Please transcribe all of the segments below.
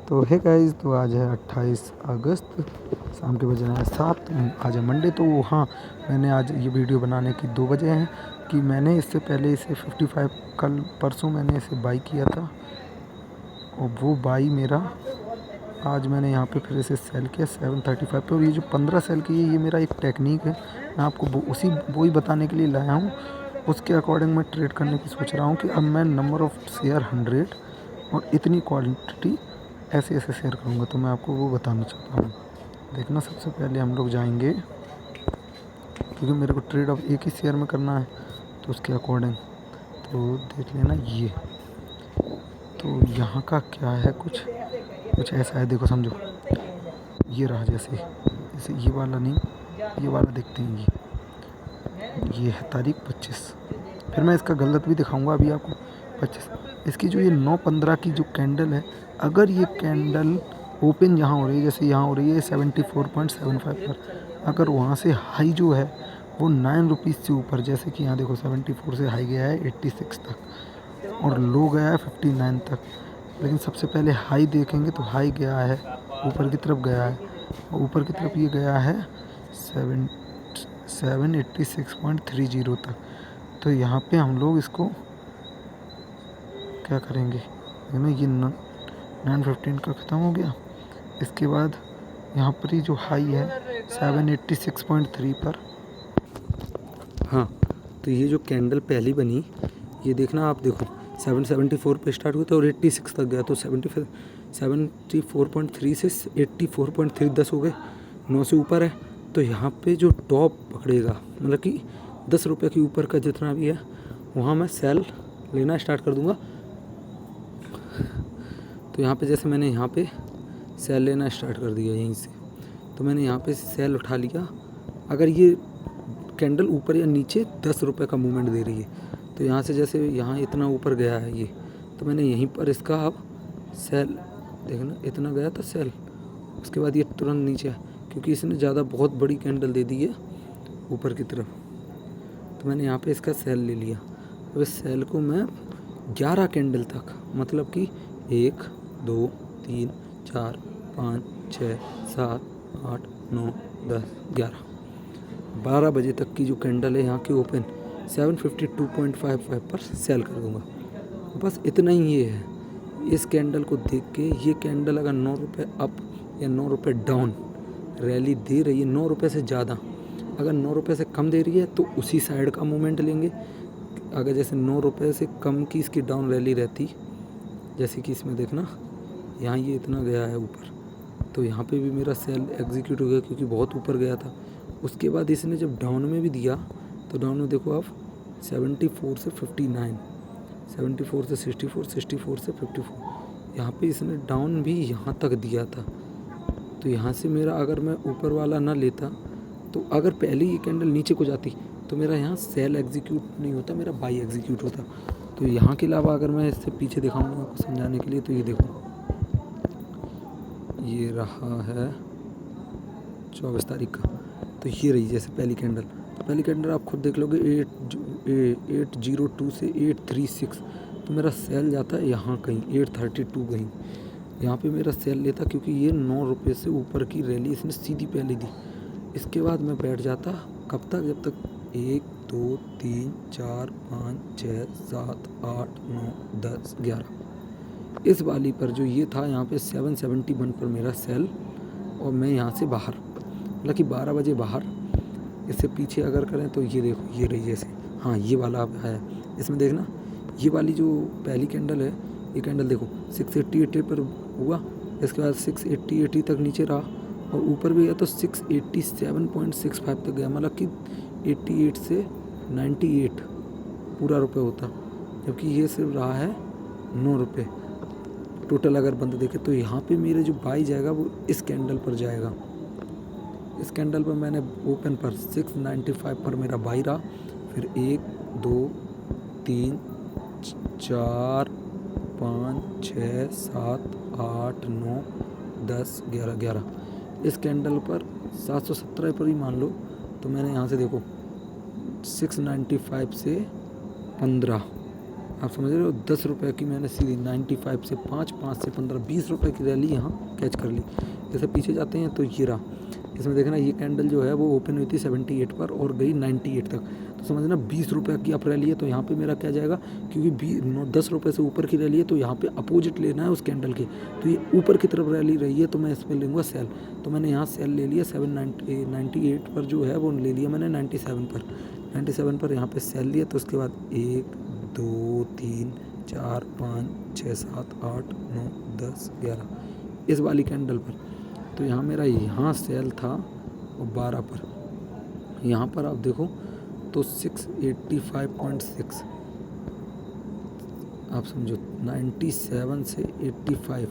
तो है गाइस, तो आज है 28 अगस्त, शाम के बज रहे हैं 7। आज है मंडे। तो हाँ, मैंने आज ये वीडियो बनाने की 2 वजह हैं कि मैंने इससे पहले इसे 55 कल परसों मैंने इसे बाई किया था और वो बाई मेरा आज मैंने यहाँ पे फिर इसे सेल किया 735 पे। और ये जो 15 सेल की है ये मेरा एक टेक्निक है, मैं आपको वो ही बताने के लिए लाया हूँ। उसके अकॉर्डिंग मैं ट्रेड करने की सोच रहा हूँ कि अब मैं नंबर ऑफ़ शेयर 100 और इतनी क्वांटिटी ऐसे ऐसे शेयर करूँगा। तो मैं आपको वो बताना चाहता हूँ। देखना, सबसे पहले हम लोग जाएंगे, क्योंकि मेरे को ट्रेड अब एक ही शेयर में करना है तो उसके अकॉर्डिंग तो देख लेना। ये तो यहाँ का क्या है, कुछ ऐसा है, देखो समझो। ये रहा, जैसे ये वाला नहीं, ये वाला देखते हैं। ये है तारीख 25। फिर मैं इसका गलत भी दिखाऊंगा अभी आपको। 25 इसकी जो ये 9/15 की जो कैंडल है, अगर ये कैंडल ओपन यहाँ हो रही है, जैसे यहाँ हो रही है 74.75 पर, अगर वहाँ से हाई जो है वो 9 रुपीज़ से ऊपर, जैसे कि यहाँ देखो 74 से हाई गया है 86 तक और लो गया है 59 तक। लेकिन सबसे पहले हाई देखेंगे तो हाई गया है, ऊपर की तरफ गया है, और ऊपर की तरफ ये गया है 786.30 तक। तो यहाँ पे हम लोग इसको क्या करेंगे, ना ये 915 का ख़त्म हो गया। इसके बाद यहाँ पर ही जो हाई है 786.3 पर। हाँ, तो ये जो कैंडल पहली बनी, ये देखना आप, देखो 774 पे स्टार्ट हुआ था और 86 तक गया। तो 74.3 से 84.3 10 हो गए, 9 से ऊपर है। तो यहाँ पे जो टॉप पकड़ेगा, मतलब कि 10 रुपये के ऊपर का जितना भी है, वहाँ मैं सेल लेना स्टार्ट कर दूँगा। तो यहाँ पे जैसे मैंने यहाँ पे सेल लेना स्टार्ट कर दिया यहीं से, तो मैंने यहाँ पे सेल उठा लिया। अगर ये कैंडल ऊपर या नीचे 10 रुपये का मूवमेंट दे रही है, तो यहाँ से जैसे यहाँ इतना ऊपर गया है ये, तो मैंने यहीं पर इसका अब सेल, देखना इतना गया था सेल, उसके बाद ये तुरंत नीचे है, क्योंकि इसने ज़्यादा बहुत बड़ी कैंडल दे दी है ऊपर की तरफ। तो मैंने यहाँ पे इसका सेल ले लिया। अब इस सेल को मैं 11 कैंडल तक, मतलब कि 1 2 3 4 5 6 7 8 9 10 11 12 बजे तक की जो कैंडल है यहाँ की ओपन 752.55 पर सेल कर दूँगा। बस इतना ही ये है। इस कैंडल को देख के ये कैंडल अगर 9 रुपये अप या 9 रुपये डाउन रैली दे रही है, 9 रुपये से ज़्यादा, अगर 9 रुपये से कम दे रही है तो उसी साइड का मूवमेंट लेंगे। अगर जैसे 9 रुपये से कम की इसकी डाउन रैली रहती, जैसे कि इसमें देखना यहाँ ये इतना गया है ऊपर, तो यहाँ पे भी मेरा सेल एग्जीक्यूट हो गया क्योंकि बहुत ऊपर गया था। उसके बाद इसने जब डाउन में भी दिया, तो डाउन में देखो आप 74 से 59, 74 से 64, 64 से 54, यहाँ पे इसने डाउन भी यहाँ तक दिया था। तो यहाँ से मेरा, अगर मैं ऊपर वाला ना लेता, तो अगर पहले ये कैंडल नीचे को जाती तो मेरा यहाँ सेल एग्जीक्यूट नहीं होता, मेरा बाई एग्जीक्यूट होता। तो यहाँ के अलावा अगर मैं इससे पीछे दिखाऊंगा आपको समझाने के लिए, तो ये देखो, ये रहा है 24 तारीख का, तो ये रही जैसे पहली कैंडल। तो पहली कैंडल आप खुद देख लोगे 802 से 836, तो मेरा सेल जाता है यहाँ कहीं 832 कहीं, यहाँ पे मेरा सेल लेता, क्योंकि ये 9 रुपये से ऊपर की रैली इसने सीधी पहले दी। इसके बाद मैं बैठ जाता कब तक, जब तक 1 2 3 4 5 6 7 8 9 10 11, इस वाली पर जो ये था यहाँ पे 771 पर मेरा सेल, और मैं यहाँ से बाहर, मतलब कि 12 बजे बाहर। इससे पीछे अगर करें तो ये देखो, ये रही जैसे, हाँ ये वाला अब है, इसमें देखना ये वाली जो पहली कैंडल है, ये कैंडल देखो 680 पर हुआ, इसके बाद 680 तक नीचे रहा और ऊपर भी गया तो 687.65 तक गया, मतलब कि 88 से 98 पूरा रुपये होता, जबकि ये सिर्फ रहा है 9 रुपये टोटल। अगर बंदा देखे तो यहाँ पे मेरे जो बाई जाएगा वो इस कैंडल पर जाएगा। इस कैंडल पर मैंने ओपन पर 695 पर मेरा बाई रहा, फिर 1 2 3 4 5 6 7 8 9 10 11 इस कैंडल पर 717 पर ही मान लो। तो मैंने यहाँ से देखो 695 से 15 आप समझ रहे हो, 10 रुपये की मैंने सीधी 95 से 5, 5 से 15, 20 रुपये की रैली यहाँ कैच कर ली। जैसे पीछे जाते हैं तो ये रहा, इसमें देखना ये कैंडल जो है वो ओपन हुई थी 78 पर और गई 98 तक। तो समझना 20 रुपये की अप रैली है, तो यहाँ पे मेरा क्या जाएगा, क्योंकि 10 रुपये से ऊपर की रैली है तो यहाँ पे अपोजिट लेना है उस कैंडल के। तो ये ऊपर की तरफ रैली रही है तो मैं इसमें लूँगा सेल। तो मैंने यहाँ सेल ले लिया 798 पर जो है वो ले लिया मैंने 97 पर यहाँ पे सेल लिया। तो उसके बाद 1 2 3 4 5 6 7 8 9 10 11 इस वाली कैंडल पर। तो यहाँ मेरा यहाँ सेल था और 12 पर। यहाँ पर आप देखो तो 685.6, आप समझो 97 से 85,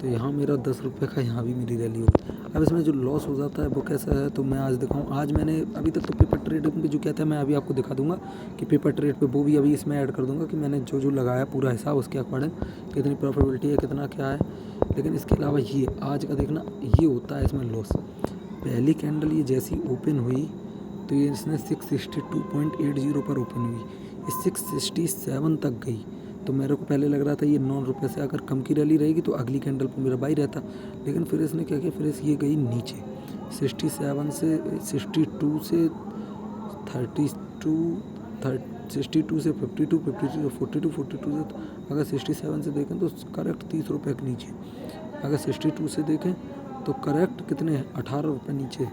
तो यहाँ मेरा 10 रुपये का यहाँ भी मेरी रैली होगी। अब इसमें जो लॉस हो जाता है वो कैसा है, तो मैं आज दिखाऊँ। आज मैंने अभी तक तो पेपर ट्रेडिंग पे जो क्या था मैं अभी आपको दिखा दूंगा कि पेपर ट्रेड पे वो भी अभी इसमें ऐड कर दूंगा कि मैंने जो जो लगाया पूरा हिसाब उसके अकॉर्डिंग कितनी प्रॉफिटेबिलिटी है, कितना क्या है। लेकिन इसके अलावा ये आज का देखना, ये होता है इसमें लॉस। पहली कैंडल ये जैसी ओपन हुई तो ये इसने 662.80 पर ओपन हुई, ये 667 तक गई। तो मेरे को पहले लग रहा था ये 9 रुपये से अगर कम की रैली रहेगी तो अगली कैंडल पर मेरा बाई रहता। लेकिन फिर इसने क्या किया, फिर ये गई नीचे 67 से 62 से 32 62 से 52 52 से 42 42 से, अगर 67 से देखें तो करेक्ट 30 रुपये के नीचे, अगर 62 से देखें तो करेक्ट कितने 18 रुपये नीचे।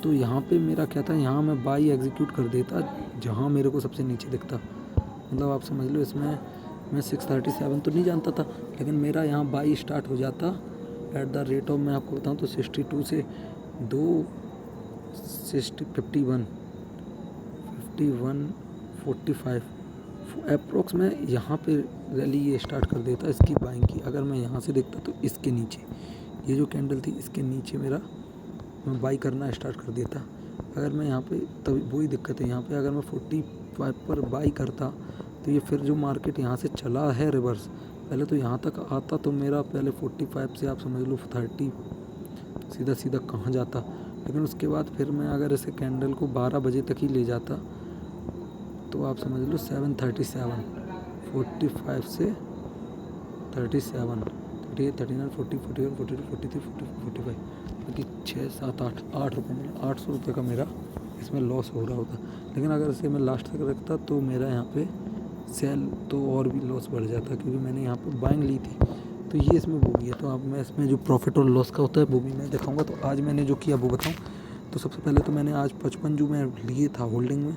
तो यहाँ पे मेरा क्या था, यहाँ मैं बाई एग्जीक्यूट कर देता जहाँ मेरे को सबसे नीचे दिखता। मतलब आप समझ लो इसमें मैं 637 तो नहीं जानता था, लेकिन मेरा यहाँ बाई स्टार्ट हो जाता एट द रेट ऑफ, मैं आपको बताऊँ तो 62 से 51 45 अप्रोक्स में यहाँ पे रैली ये स्टार्ट कर देता इसकी बाइंग की। अगर मैं यहाँ से देखता तो इसके नीचे ये जो कैंडल थी इसके नीचे मेरा मैं बाई करना स्टार्ट कर देता। अगर मैं यहाँ पे, तभी वही दिक्कत है यहाँ पे, अगर मैं 45 पर बाई करता तो ये फिर जो मार्केट यहाँ से चला है रिवर्स, पहले तो यहाँ तक आता तो मेरा पहले 45 से आप समझ लो 30 सीधा सीधा कहाँ जाता। लेकिन उसके बाद फिर मैं अगर इसे कैंडल को 12 बजे तक ही ले जाता तो आप समझ लो 737 45 से 37 38 39 40 41 42 43 45 क्योंकि 6 7 8 रुपये मिला, 800 रुपये का मेरा इसमें लॉस हो रहा होता। लेकिन अगर इसे मैं लास्ट तक रखता तो मेरा यहाँ पे सेल तो और भी लॉस बढ़ जाता, क्योंकि मैंने यहाँ पे बाइंग ली थी। तो ये इसमें वो भी है। तो अब मैं इसमें जो प्रॉफिट और लॉस का होता है वो भी मैं दिखाऊंगा। तो आज मैंने जो किया वो बताऊँ। तो सबसे पहले तो मैंने आज 55 जो मैं लिए था होल्डिंग में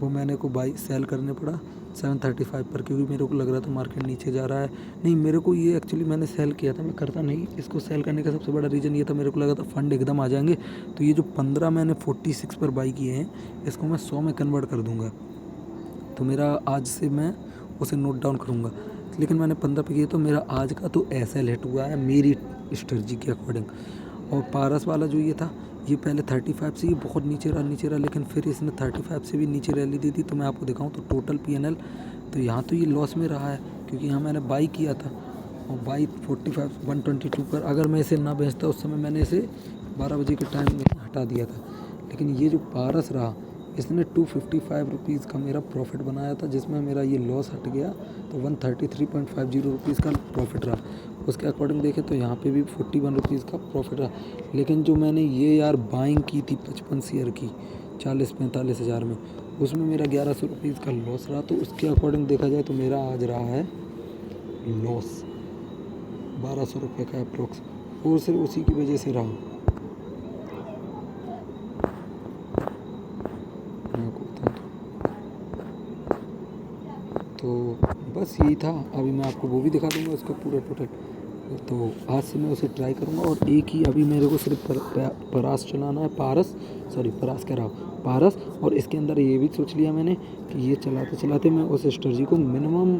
वो मैंने को बाई सेल करने पड़ा 735 पर, क्योंकि मेरे को लग रहा था मार्केट नीचे जा रहा है। नहीं, मेरे को ये एक्चुअली मैंने सेल किया था, मैं करता नहीं इसको। सेल करने का सबसे बड़ा रीज़न ये था, मेरे को लगा था फंड एकदम आ जाएंगे तो ये जो 15 मैंने 46 पर बाई किए हैं इसको मैं 100 में कन्वर्ट कर दूँगा। तो मेरा आज से मैं उसे नोट डाउन करूँगा। लेकिन मैंने 15 पे किए तो मेरा आज का तो ऐसा हिट हुआ है मेरी स्ट्रेटजी के अकॉर्डिंग। और पारस वाला जो ये था ये पहले 35 से ये बहुत नीचे रहा, लेकिन फिर इसने 35 से भी नीचे रैली दी थी। तो मैं आपको दिखाऊं तो टोटल PNL तो यहाँ तो ये लॉस में रहा है, क्योंकि यहाँ मैंने बाई किया था और बाई 45 122 पर। अगर मैं इसे ना बेचता उस समय मैंने इसे 12 बजे के टाइम में हटा दिया था। लेकिन ये जो पारस रहा इसने 255 रुपीज़ का मेरा प्रॉफिट बनाया था, जिसमें मेरा ये लॉस हट गया तो 133.50 रुपीज़ का प्रॉफिट रहा। उसके अकॉर्डिंग देखें तो यहाँ पे भी 41 रुपीज़ का प्रॉफिट रहा। लेकिन जो मैंने ये यार बाइंग की थी 55 शेयर की 40-45 हज़ार में, उसमें मेरा 1100 रुपीज़ का लॉस रहा। तो उसके अकॉर्डिंग देखा जाए तो मेरा आज रहा है लॉस 1200 रुपये का अप्रोक्स, और सिर्फ उसी की वजह से रहा। तो बस यही था। अभी मैं आपको वो भी दिखा दूंगा उसका पूरा टोटल। तो आज से मैं उसे ट्राई करूंगा। और एक ही अभी मेरे को सिर्फ परास चलाना है, पारस कह रहा हूँ, पारस। और इसके अंदर ये भी सोच लिया मैंने कि ये चलाते चलाते मैं उस स्ट्रेटजी को मिनिमम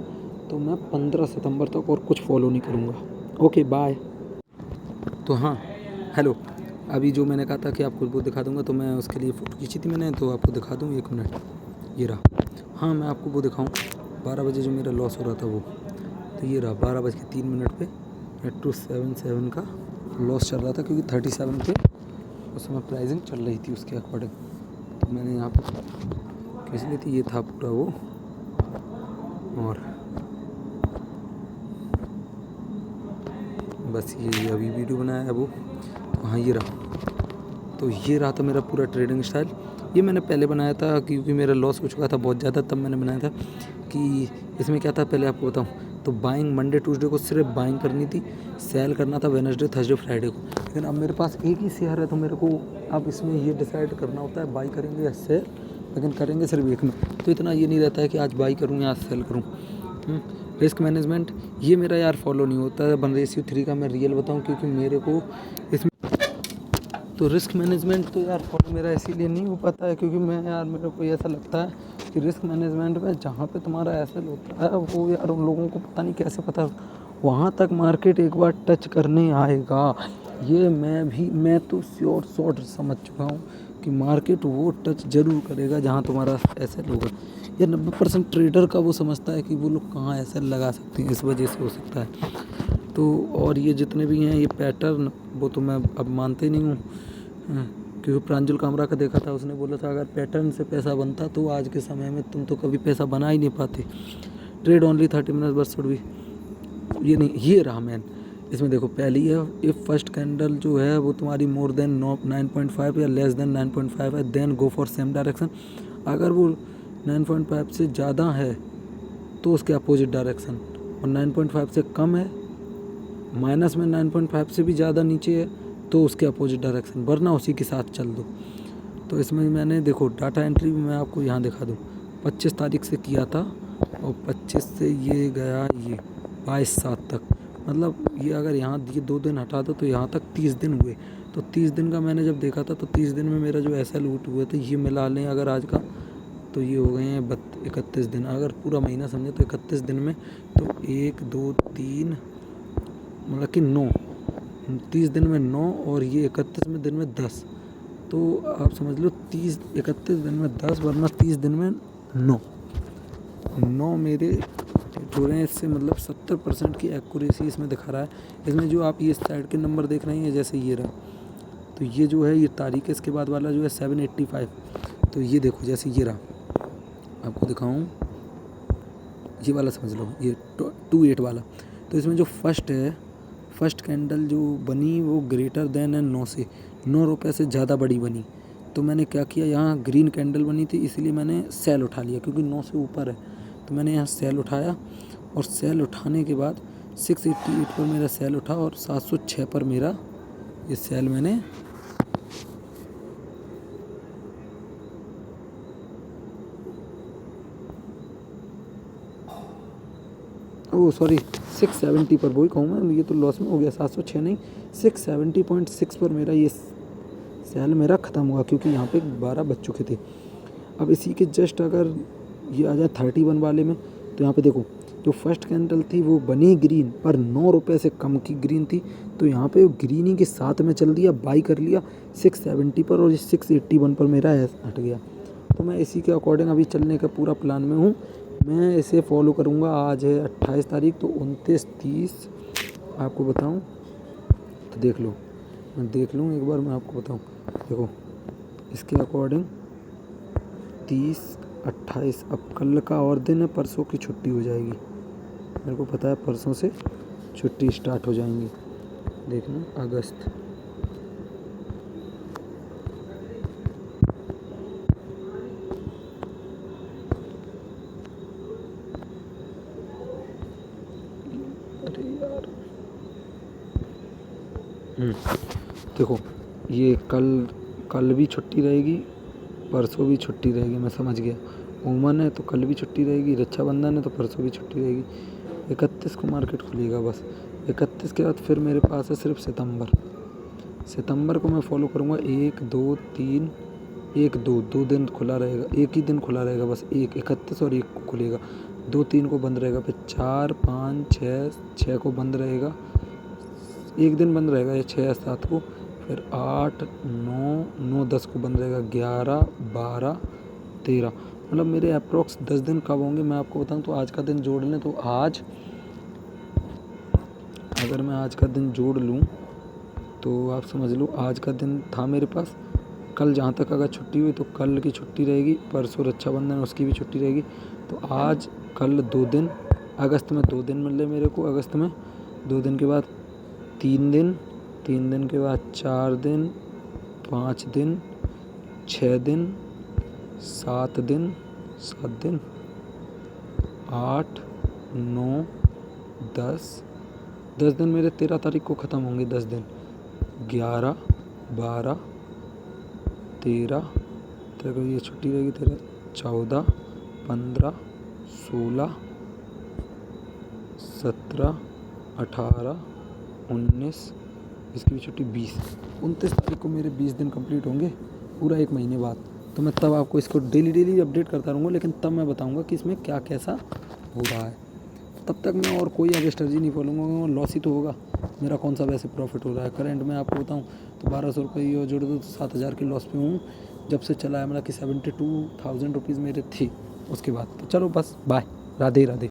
तो मैं 15 सितंबर तक और कुछ फॉलो नहीं करूँगा। Okay bye. तो हाँ हेलो, अभी जो मैंने कहा था कि आपको वो दिखा दूंगा, तो मैं उसके लिए फ़ोटो खींची थी मैंने, तो आपको दिखा दूँ 1 मिनट, ये रहा। हाँ मैं आपको वो दिखाऊँ 12 बजे जो मेरा लॉस हो रहा था वो, तो ये रहा 12:03 पे 277 का लॉस चल रहा था, क्योंकि 37 पे उस समय प्राइसिंग चल रही थी उसके अकॉर्डिंग। तो मैंने यहाँ पे इसलिए थी, ये था पूरा वो। और बस ये अभी वीडियो बनाया है वो। तो हाँ ये रहा। तो ये रहा था मेरा पूरा ट्रेडिंग स्टाइल। ये मैंने पहले बनाया था क्योंकि मेरा लॉस हो चुका था बहुत ज़्यादा, तब मैंने बनाया था कि इसमें क्या था पहले आपको बताऊँ। तो बाइंग मंडे ट्यूसडे को सिर्फ बाइंग करनी थी, सेल करना था वेडनेसडे थर्सडे फ्राइडे को। लेकिन अब मेरे पास एक ही शेयर है तो मेरे को अब इसमें ये डिसाइड करना होता है बाई करेंगे या सेल, लेकिन करेंगे सिर्फ एक में। तो इतना ये नहीं रहता है कि आज बाई करूँ या आज सेल करूँ। रिस्क मैनेजमेंट ये मेरा यार फॉलो नहीं होता है बन रेशियो 3 का। मैं रियल बताऊँ क्योंकि मेरे को इसमें तो रिस्क मैनेजमेंट तो यार फॉलो मेरा इसीलिए नहीं हो पाता है क्योंकि मैं यार मेरे को ऐसा लगता है कि रिस्क मैनेजमेंट में जहाँ पे तुम्हारा एसेल होता है वो यार उन लोगों को पता नहीं कैसे पता वहाँ तक मार्केट एक बार टच करने आएगा। ये मैं तो श्योर शॉर्ट समझ चुका हूँ कि मार्केट वो टच जरूर करेगा जहाँ तुम्हारा एसेल होगा। या 90% ट्रेडर का वो समझता है कि वो लोग कहाँ एसेल लगा सकते हैं, इस वजह से हो सकता है। तो और ये जितने भी हैं ये पैटर्न वो तो मैं अब मानते ही नहीं हूँ। क्योंकि प्रांजल कामरा का देखा था, उसने बोला था अगर पैटर्न से पैसा बनता तो आज के समय में तुम तो कभी पैसा बना ही नहीं पाते। ट्रेड ओनली 30 मिनट बस शुड भी ये नहीं। ये रहा मैन। इसमें देखो पहली है इफ़ फर्स्ट कैंडल जो है वो तुम्हारी मोर देन 9.5 या लेस देन 9.5 है then go for same direction. अगर वो 9.5 से ज़्यादा है तो उसके अपोजिट डायरेक्शन, और 9.5 से कम है माइनस में 9.5 से भी ज़्यादा नीचे है तो उसके अपोजिट डायरेक्शन, वरना उसी के साथ चल दो। तो इसमें मैंने देखो डाटा एंट्री भी मैं आपको यहाँ दिखा दूँ 25 तारीख से किया था और 25 से ये गया ये 22/7 तक। मतलब ये अगर यहाँ ये 2 दिन हटा दो तो यहाँ तक 30 दिन हुए। तो 30 दिन का मैंने जब देखा था तो 30 दिन में मेरा जो ऐसा लूट हुए थे ये मिला लें अगर आज का तो ये हो गए हैं 31 दिन। अगर पूरा महीना समझे तो 31 दिन में तो 1 2 3 मतलब कि 9, 30 दिन में 9 और ये 31 में दिन में 10। तो आप समझ लो 31 दिन में 10 वरना 30 दिन में 9 मेरे जो रहे हैं। इससे मतलब 70% की एक्यूरेसी इसमें दिखा रहा है। इसमें जो आप ये साइड के नंबर देख रहे हैं जैसे ये रहा, तो ये जो है ये तारीख है, इसके बाद वाला जो है 785। तो ये देखो जैसे ये रहा, आपको दिखाऊं ये वाला समझ लो ये 28 वाला। तो इसमें जो फर्स्ट कैंडल जो बनी वो ग्रेटर देन है 9 से 9 रुपये से ज़्यादा बड़ी बनी। तो मैंने क्या किया, यहाँ ग्रीन कैंडल बनी थी इसलिए मैंने सेल उठा लिया क्योंकि 9 से ऊपर है। तो मैंने यहाँ सेल उठाया और सेल उठाने के बाद 688 पर मेरा सेल उठा और 706 पर मेरा ये सेल मैंने सॉरी 670 पर, वही कहूँ मैं, ये तो लॉस में हो गया। 706 नहीं 670.6 पर मेरा ये सेल मेरा ख़त्म हुआ क्योंकि यहाँ पे 12 बज चुके थे। अब इसी के जस्ट अगर ये आ जाए 31 वाले में तो यहाँ पे देखो जो फर्स्ट कैंडल थी वो बनी ग्रीन पर 9 रुपये से कम की ग्रीन थी। तो यहाँ पे ग्रीनी के साथ में चल दिया, बाई कर लिया 670 पर और 681 पर मेरा हट गया। तो मैं इसी के अकॉर्डिंग अभी चलने का पूरा प्लान में हूँ। मैं इसे फॉलो करूँगा। आज है 28 तारीख तो 29 30 आपको बताऊँ तो देख लो, मैं देख लूँ एक बार, मैं आपको बताऊँ। देखो इसके अकॉर्डिंग 30 28 अब कल का और दिन है, परसों की छुट्टी हो जाएगी। मेरे को पता है परसों से छुट्टी स्टार्ट हो जाएंगी। देखना अगस्त देखो ये कल भी छुट्टी रहेगी, परसों भी छुट्टी रहेगी। मैं समझ गया, ओमन है तो कल भी छुट्टी रहेगी, रक्षाबंधन है तो परसों भी छुट्टी रहेगी। 31 को मार्केट खुलेगा बस। 31 के बाद फिर मेरे पास है सिर्फ सितंबर को मैं फॉलो करूँगा। 1 2 3 1 2 2 दिन खुला रहेगा, एक ही दिन खुला रहेगा बस, 31 और 1 को खुलेगा, 2 3 को बंद रहेगा, फिर 4 5 6 को बंद रहेगा, एक दिन बंद रहेगा या 6 या 7 को, फिर 8 9 10 को बंद रहेगा, 11 12 13। मतलब मेरे अप्रोक्स 10 दिन कब होंगे मैं आपको बताऊं। तो आज का दिन जोड़ लें तो आज अगर मैं आज का दिन जोड़ लूं तो आप समझ लो आज का दिन था मेरे पास। कल जहाँ तक अगर छुट्टी हुई तो कल की छुट्टी रहेगी, परसों रक्षाबंधन उसकी भी छुट्टी रहेगी। तो आज कल 2 दिन, अगस्त में 2 दिन मिल रहे मेरे को, अगस्त में 2 दिन के बाद 3 दिन, 3 दिन के बाद 4 दिन, 5 दिन, 6 दिन, 7 दिन, 8, 9, 10 दिन मेरे 13 तारीख को ख़त्म होंगे। 10 दिन 11, 12, 13 तेरे को ये छुट्टी रहेगी तेरा 14, 15, 16, 17, 18, 19, इसकी भी छुट्टी 20, 29 तारीख को मेरे 20 दिन कंप्लीट होंगे, पूरा 1 महीने बाद। तो मैं तब आपको इसको डेली अपडेट करता रहूँगा, लेकिन तब मैं बताऊँगा कि इसमें क्या कैसा हो रहा है। तब तक मैं और कोई आगे स्ट्रेटजी नहीं फॉलूँगा, लॉस ही तो होगा। मेरा कौन सा वैसे प्रॉफिट हो रहा है। करंट में आपको बताऊँ तो 1200 रुपये जोड़ दो तो 7000 के लॉस पे हूँ जब से चला है। मतलब कि 72,000 रुपीज़ मेरे थे उसके बाद। तो चलो बस बाय, राधे राधे।